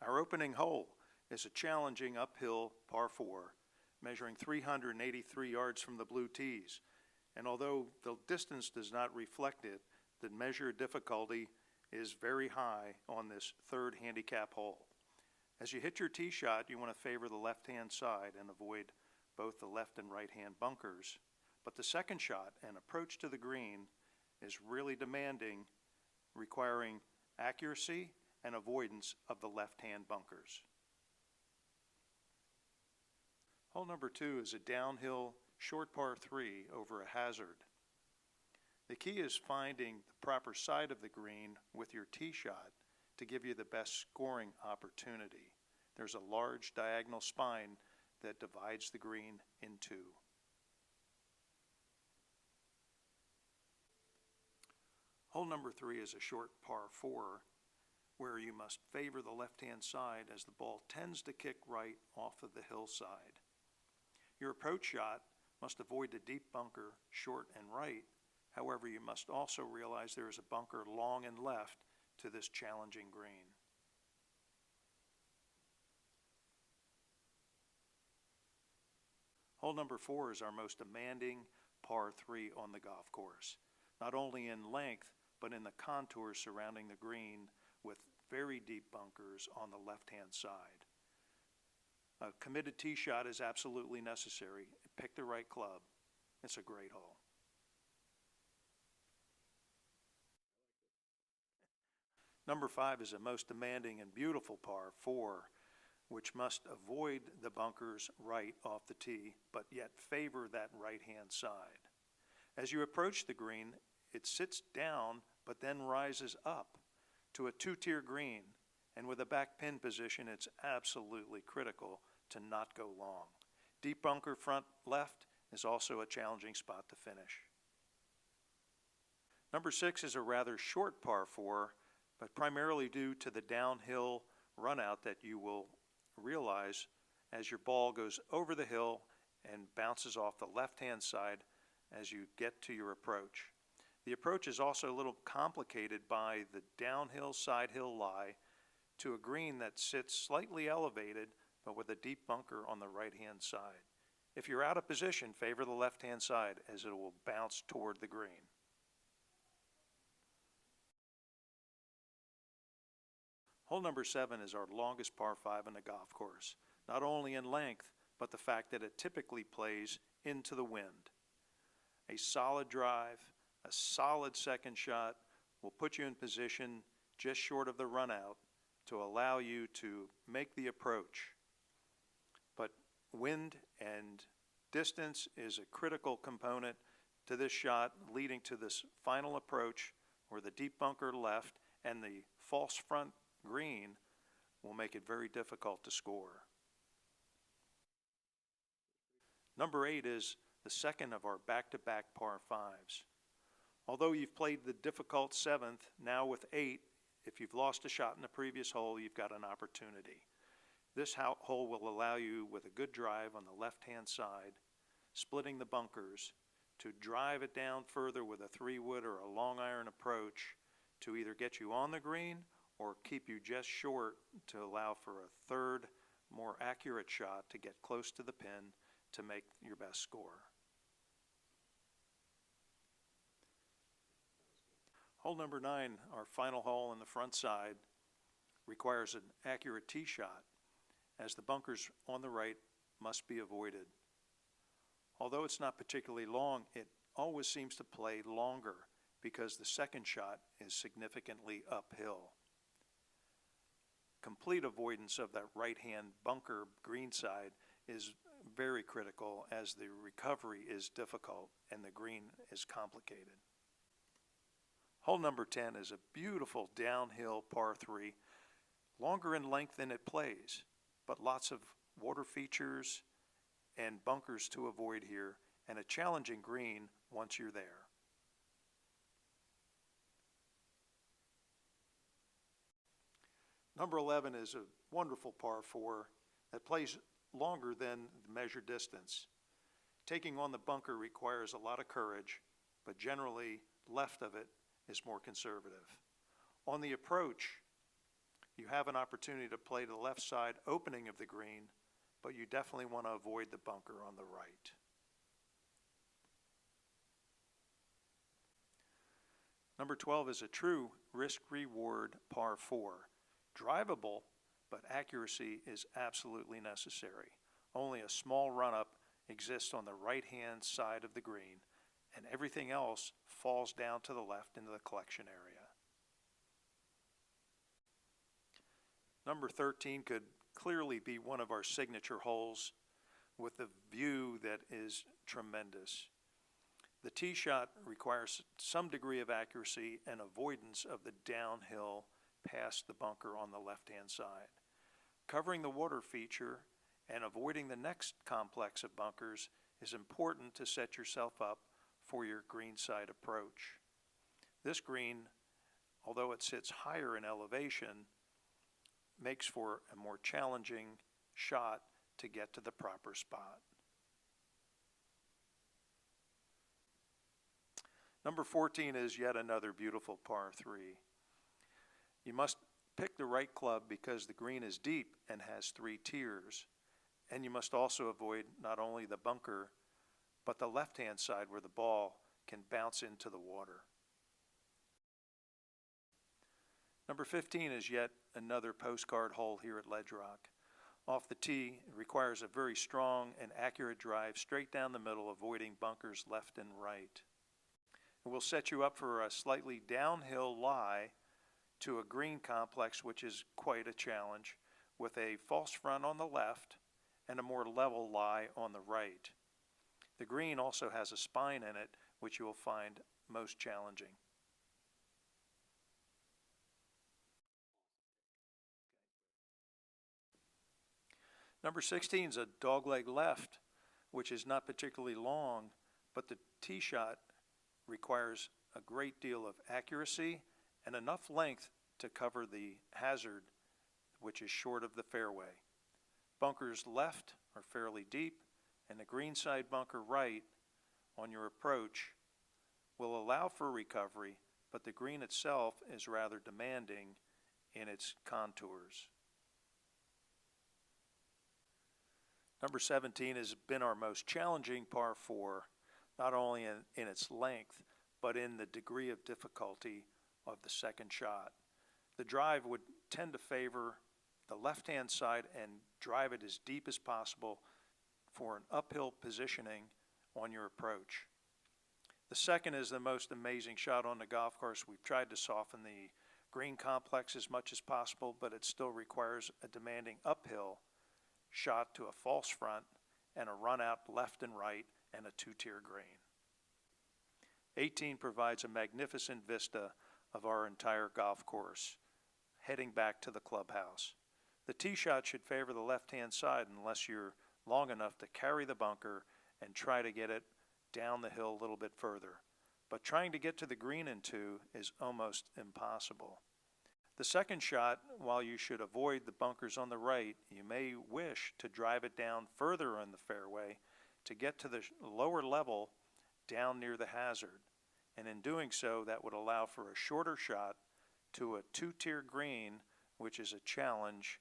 Our opening hole is a challenging uphill par 4, measuring 383 yards from the blue tees. And although the distance does not reflect it, the measure of difficulty is very high on this third handicap hole. As you hit your tee shot, you want to favor the left-hand side and avoid both the left and right-hand bunkers. But the second shot and approach to the green is really demanding, requiring accuracy and avoidance of the left-hand bunkers. Hole number 2 is a downhill short par 3 over a hazard. The key is finding the proper side of the green with your tee shot to give you the best scoring opportunity. There's a large diagonal spine that divides the green in two. Hole number 3 is a short par 4 where you must favor the left-hand side as the ball tends to kick right off of the hillside. Your approach shot must avoid the deep bunker short and right. However, you must also realize there is a bunker long and left to this challenging green. Hole number 4 is our most demanding par 3 on the golf course, not only in length, but in the contours surrounding the green with very deep bunkers on the left-hand side. A committed tee shot is absolutely necessary. Pick the right club. It's a great hole. Number 5 is a most demanding and beautiful par 4, which must avoid the bunkers right off the tee, but yet favor that right-hand side. As you approach the green, it sits down, but then rises up to a two-tier green, and with a back pin position, it's absolutely critical to not go long. Deep bunker front left is also a challenging spot to finish. Number 6 is a rather short par 4, but primarily due to the downhill run out that you will realize as your ball goes over the hill and bounces off the left-hand side as you get to your approach. The approach is also a little complicated by the downhill side hill lie to a green that sits slightly elevated but with a deep bunker on the right-hand side. If you're out of position, favor the left-hand side as it will bounce toward the green. Hole number 7 is our longest par 5 on the golf course, not only in length, but the fact that it typically plays into the wind. A solid drive, a solid second shot will put you in position just short of the run out to allow you to make the approach. But wind and distance is a critical component to this shot, leading to this final approach where the deep bunker left and the false front green will make it very difficult to score. Number 8 is the second of our back-to-back par 5s. Although you've played the difficult 7th, now with 8, if you've lost a shot in the previous hole, you've got an opportunity. This hole will allow you, with a good drive on the left-hand side, splitting the bunkers, to drive it down further with a 3-wood or a long iron approach to either get you on the green or keep you just short to allow for a third, more accurate shot to get close to the pin to make your best score. Hole number 9, our final hole on the front side, requires an accurate tee shot, as the bunkers on the right must be avoided. Although it's not particularly long, it always seems to play longer because the second shot is significantly uphill. Complete avoidance of that right-hand bunker green side is very critical, as the recovery is difficult and the green is complicated. Hole number 10 is a beautiful downhill par 3, longer in length than it plays, but lots of water features and bunkers to avoid here, and a challenging green once you're there. Number 11 is a wonderful par 4 that plays longer than the measured distance. Taking on the bunker requires a lot of courage, but generally left of it is more conservative. On the approach, You have an opportunity to play to the left side opening of the green, but you definitely want to avoid the bunker on the right. Number 12 is a true risk-reward par 4. Drivable, but accuracy is absolutely necessary. Only a small run-up exists on the right-hand side of the green, and everything else falls down to the left into the collection area. Number 13 could clearly be one of our signature holes with a view that is tremendous. The tee shot requires some degree of accuracy and avoidance of the downhill past the bunker on the left-hand side. Covering the water feature and avoiding the next complex of bunkers is important to set yourself up for your greenside approach. This green, although it sits higher in elevation, makes for a more challenging shot to get to the proper spot. Number 14 is yet another beautiful par 3. You must pick the right club because the green is deep and has 3 tiers, and you must also avoid not only the bunker, but the left-hand side where the ball can bounce into the water. Number 15 is yet another postcard hole here at LedgeRock. Off the tee, it requires a very strong and accurate drive straight down the middle, avoiding bunkers left and right. It will set you up for a slightly downhill lie to a green complex, which is quite a challenge, with a false front on the left and a more level lie on the right. The green also has a spine in it, which you will find most challenging. Number 16 is a dogleg left, which is not particularly long, but the tee shot requires a great deal of accuracy and enough length to cover the hazard, which is short of the fairway. Bunkers left are fairly deep, and the greenside bunker right on your approach will allow for recovery, but the green itself is rather demanding in its contours. Number 17 has been our most challenging par 4, not only in its length, but in the degree of difficulty of the second shot. The drive would tend to favor the left-hand side and drive it as deep as possible for an uphill positioning on your approach. The second is the most amazing shot on the golf course. We've tried to soften the green complex as much as possible, but it still requires a demanding uphill shot to a false front and a run out left and right and a 2-tier green. 18 provides a magnificent vista of our entire golf course, heading back to the clubhouse. The tee shot should favor the left-hand side unless you're long enough to carry the bunker and try to get it down the hill a little bit further. But trying to get to the green in 2 is almost impossible. The second shot, while you should avoid the bunkers on the right, you may wish to drive it down further on the fairway to get to the lower level down near the hazard. And in doing so, that would allow for a shorter shot to a 2-tier green, which is a challenge